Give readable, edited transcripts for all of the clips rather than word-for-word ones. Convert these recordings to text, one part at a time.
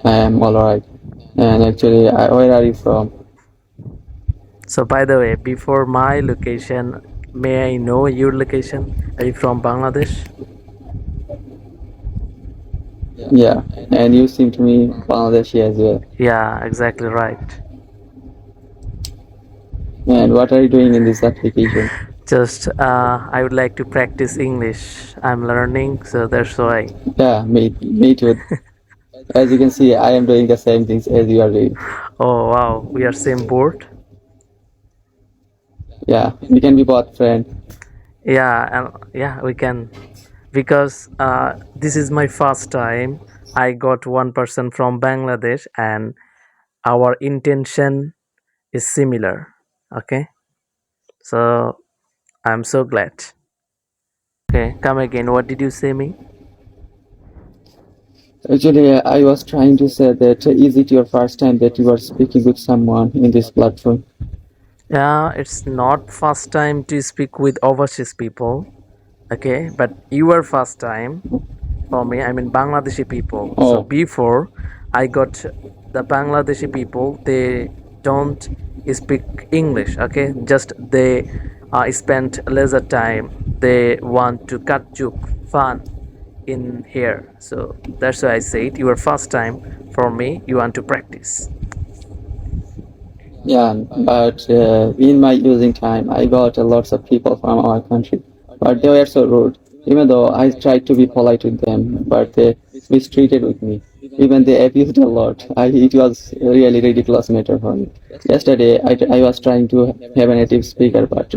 I am all right. And actually, where are you from? So, by the way, before my location, may I know your location? Are you from Bangladesh? Yeah, and you seem to me Bangladeshi as well. Yeah, exactly right. And what are you doing in this application? Just I would like to practice English. I'm learning, so that's why. Yeah, me too. As you can see, I am doing the same things as you are doing. Oh wow, we are same board. Yeah, we can be both friends. Yeah, and yeah, we can because this is my first time. I got one person from Bangladesh, and our intention is similar. Okay, so I'm so glad. Okay, come again. What did you say me? Actually, I was trying to say that is it your first time that you are speaking with someone in this platform? Yeah, it's not first time to speak with overseas people. Okay, but your first time for me. I mean Bangladeshi people. So Oh, before I got the Bangladeshi people, they don't speak English. Okay, just they spend leisure time. They want to cut joke fun in here. So that's why I said your first time for me. You want to practice. yeah, but in my using time, I got lots of people from our country, but they were so rude. Even though I tried to be polite with them, but they mistreated with me. Even they abused a lot. It was really ridiculous matter for me. Yesterday, I was trying to have a native speaker, but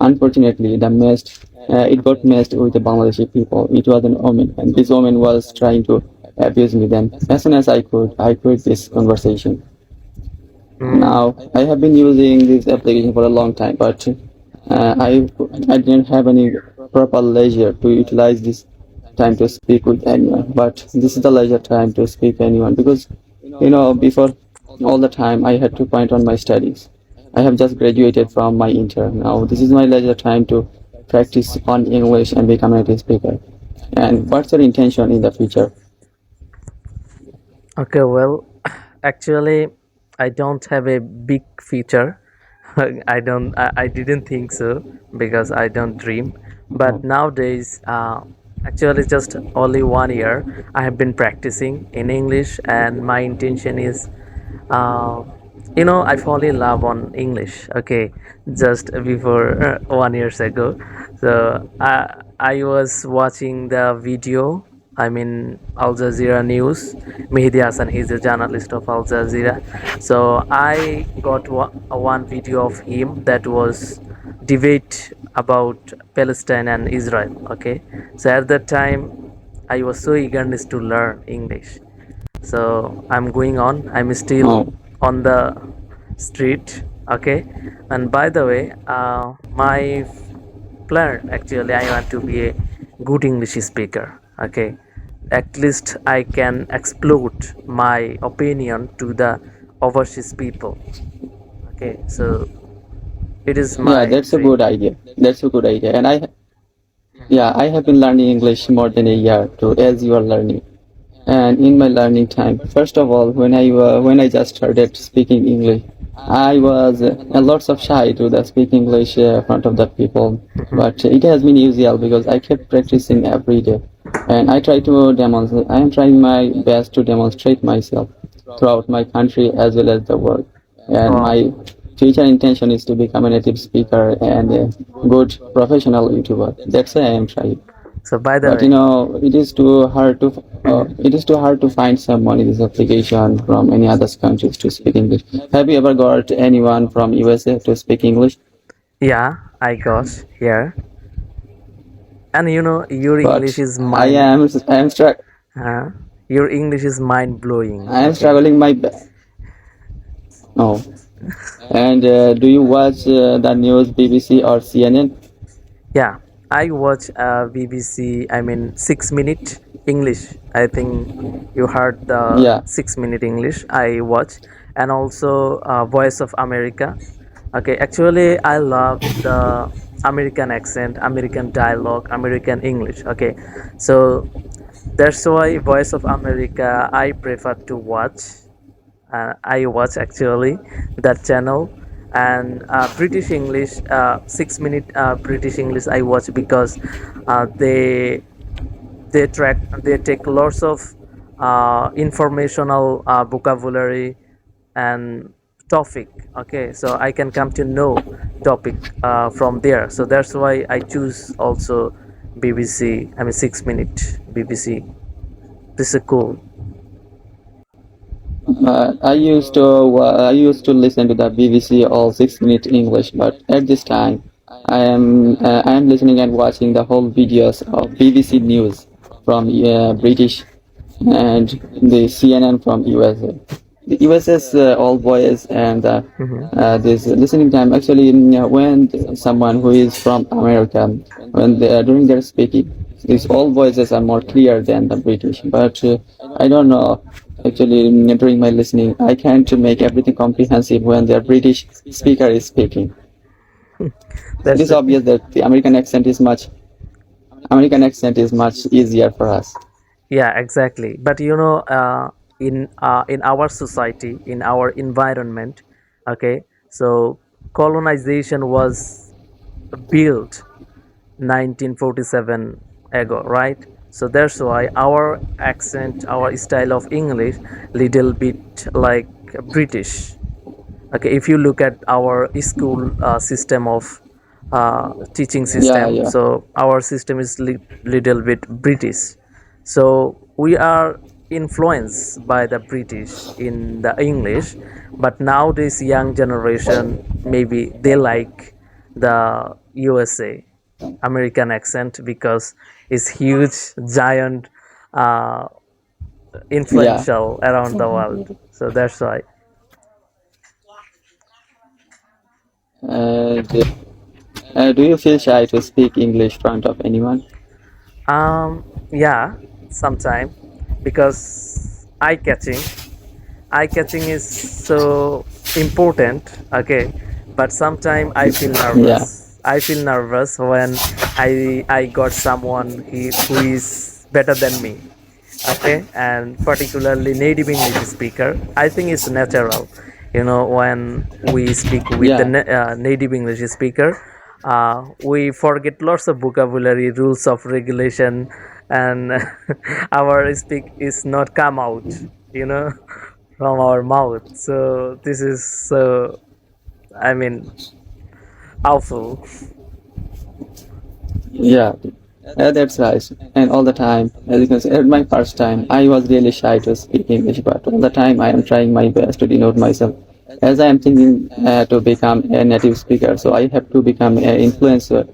unfortunately, it got messed with the Bangladeshi people. It was an woman, and this woman was trying to abuse me. Then, as soon as I quit this conversation. Mm. Now, I have been using this application for a long time, but I didn't have any proper leisure to utilize this time to speak with anyone. But this is the leisure time to speak to anyone because, before all the time I had to point on my studies. I have just graduated from my intern. Now, this is my leisure time to practice on English and become a native speaker. And what's your intention in the future? Okay, well, actually, I don't have a big future. I didn't think so because I don't dream. But Oh, nowadays, actually, just only 1 year, I have been practicing in English, and my intention is, uh, I fall in love on English. Okay, just before 1 years ago, so I was watching the video. I mean Al Jazeera News. Mehdi Hassan, he's a journalist of Al Jazeera. So I got one video of him that was debate about Palestine and Israel. Okay, so at that time I was so eagerness to learn English. So I'm going on. I'm still oh, on the street. Okay, and by the way, my plan actually I want to be a good English speaker. Okay, at least I can explode my opinion to the overseas people. Okay, so it is yeah, my that's a dream. good idea. That's a good idea. Yeah, I have been learning English more than a year too, as you are learning. And in my learning time, first of all, when I just started speaking English, I was lots of shy to the speak English front of the people. But it has been easier because I kept practicing every day, and I try to demonstrate. I am trying my best to demonstrate myself throughout my country as well as the world. And Wow. my future intention is to become a native speaker and a good professional YouTuber. That's why I am trying. So by the But way, it is too hard to find someone in this application from any other countries to speak English. Have you ever got anyone from USA to speak English? yeah, I got here, and your English But is mind. I am struck Uh, your English is mind blowing. I am Okay. struggling my oh. And do you watch the news BBC or CNN? Yeah, I watch BBC. I mean, 6 minute English. I think you heard the Yeah. 6 minute English. I watch, and also Voice of America. Okay, actually, I love the American accent, American dialogue, American English. Okay, so That's why Voice of America I prefer to watch. I watch actually that channel, and British English, 6 minute British English I watch because they take lots of informational vocabulary and topic. Okay, so I can come to know topic from there. So that's why I choose also BBC. I mean 6 minute BBC. This is cool. I used to listen to the BBC all 6 minute English, but at this time, I am listening and watching the whole videos of BBC News from British and the CNN from USA. The US's all voice and Hmm. this listening time actually when someone who is from America when they are during their speaking, these all voices are more clear than the British. But I don't know. Actually, during my listening, I can't make everything comprehensive when the British speaker is speaking. It That's is obvious that the American accent is much easier for us. Yeah, exactly. But in our society, in our environment, okay, so colonization was built 1947 ago, right? So that's why our accent, our style of English, little bit like British. Okay, if you look at our school system of teaching Yeah, system, yeah, so our system is little bit British. So we are influenced by the British in the English, but now this young generation maybe they like the USA American accent because it's huge, giant, uh, yeah. influential around the world. So that's why. And do you feel shy to speak English in front of anyone? Yeah, sometime because eye catching is so important. Okay, but sometimes Yeah, I feel nervous when I got someone who is better than me. Okay, and particularly native English speaker, I think it's natural. When we speak with the yeah, native English speaker, we forget lots of vocabulary, rules of regulation, and our speak is not come out you know from our mouth. So this is so, I mean, awful. yeah. That's right. And all the time, as you can see, at my first time, I was really shy to speak English, but all the time I am trying my best to denote myself. As I am thinking to become a native speaker, so I have to become an influential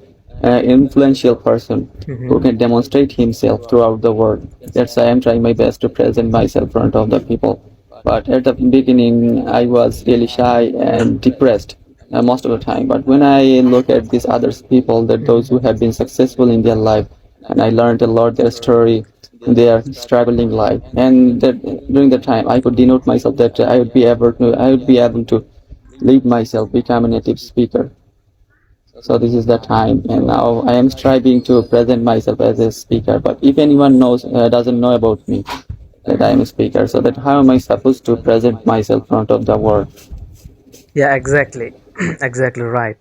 person who Hmm. can demonstrate himself throughout the world. That's why I am trying my best to present myself in front of the people. But at the beginning, I was really shy and depressed most of the time. But when I look at these other people, that those who have been successful in their life, and I learned a lot their story, their struggling life, and that during the time I could denote myself that I would be able to lead myself, become a native speaker. So this is the time, and now I am striving to present myself as a speaker. But if anyone doesn't know about me, that I am a speaker, so that how am I supposed to present myself in front of the world? Yeah, exactly. Exactly right.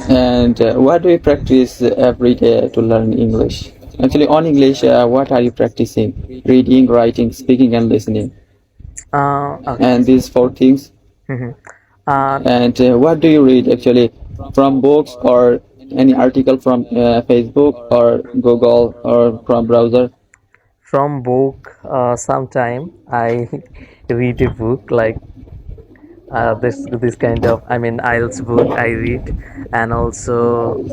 And what do you practice every day to learn English? Actually, on English, what are you practicing? Reading, writing, speaking, and listening. Okay. And these four things. Hmm. uh, And what do you read actually? From books or any article from Facebook or Google or from browser? from book, sometime I read a book like this kind of, I mean, Ielts book I read, and also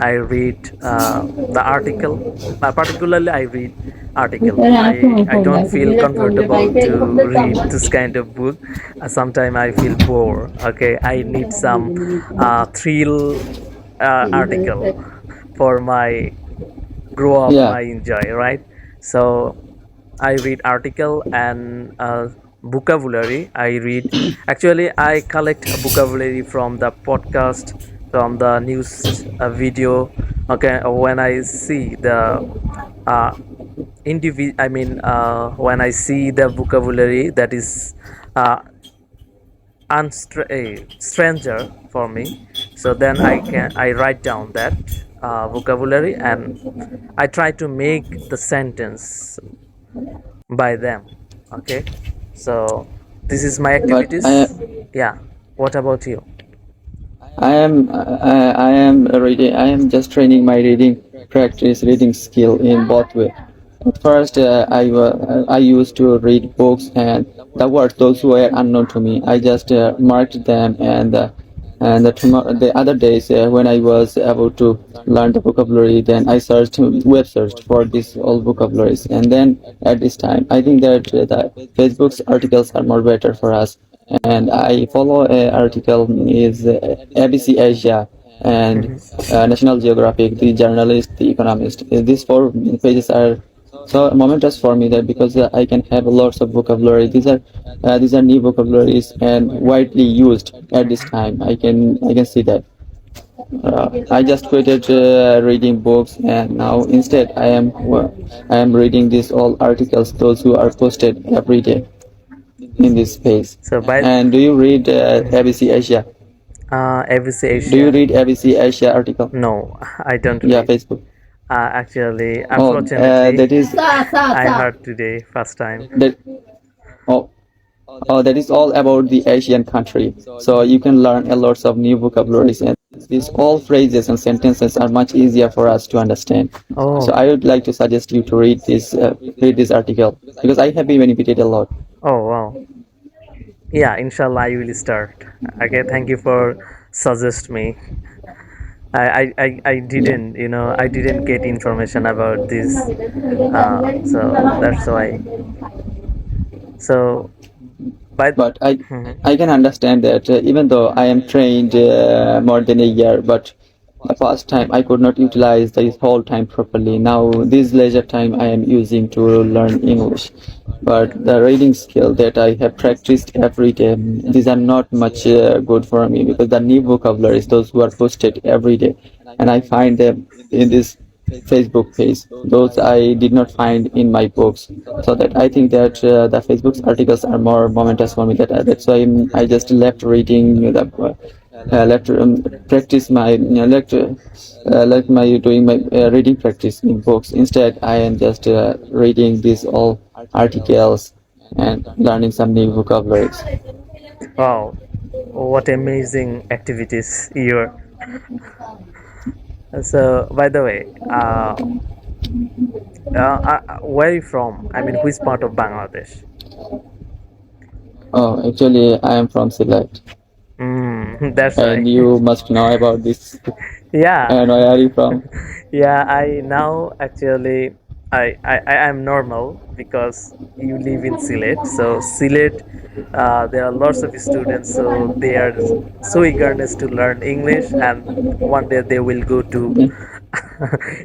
I read the article. Particularly, I read article. I don't feel comfortable to read this kind of book. Sometimes I feel bored. Okay, I need some thrill article for my grow up, Yeah, my enjoy, right? So I read article and vocabulary. I read. Actually, I collect vocabulary from the podcast, from the news video. Okay, when I see the uh, I mean, when I see the vocabulary that is uh, a stranger for me, so then I write down that vocabulary and I try to make the sentence by them. Okay, so this is my But activities. Yeah. What about you? I am reading. I am just training my reading practice, reading skill in both way. At first, I used to read books and the words those were unknown to me. I just marked them the other days when I was about to learn the vocabulary, then I searched for these all vocabularies. And then at this time, I think that the Facebook's articles are more better for us. And I follow an article is ABC Asia and Mhm. National Geographic, the journalist, the economist. These four pages are so momentous for me that because I can have lots of vocabulary. These are new vocabularies and widely used at this time. I can see that. I just quitted reading books and now instead I am reading these all articles those who are posted every day in this space. So by And do you read ABC Asia? ABC Do you Asia. read ABC Asia article? No, I don't Yeah, read. Facebook. Actually, Oh, unfortunately, that is I heard today first time. that. Oh, that is all about the Asian country. So you can learn a lots of new vocabularies and these all phrases and sentences are much easier for us to understand. So Oh, I would like to suggest you to read this article because I have been benefited a lot. oh wow. Yeah, inshallah, I will start. Okay, thank you for suggest me. I Yeah. didn't, I didn't get information about this. So that's why. So, by. But Mhm. I can understand that even though I am trained more than a year, but the past time I could not utilize this whole time properly. Now this leisure time I am using to learn English. But the reading skill that I have practiced every day, these are not much good for me because the new vocabularies, those who are posted every day, and I find them in this Facebook page. Those I did not find in my books. So that I think that the Facebook's articles are more momentous for me. That's why I just left reading left practice my left my doing my reading practice in books. Instead, I am just reading these all articles and learning some new vocabularies. Wow, what amazing activities you're. So, by the way, where are you from? I mean, which part of Bangladesh? Oh, actually, I am from Sylhet, That's and right. you must know about this. Yeah, And where are you from? yeah. I now actually I am normal because you live in Sylhet. So Sylhet, there are lots of students. So they are so eagerness to learn English, and one day they will go to Okay.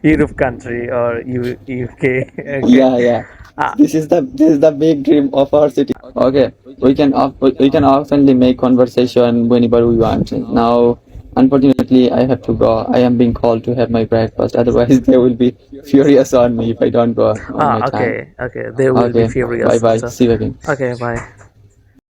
Europe country or UK. Okay. Yeah, yeah. Uh, This is the big dream of our city. Okay, we can oftenly make conversation whenever we want. Now, unfortunately, I have to go. I am being called to have my breakfast. Otherwise, they will be furious on me if I don't go on my time. okay, okay. They will be Okay, bye furious bye. also. See you again. Okay, bye.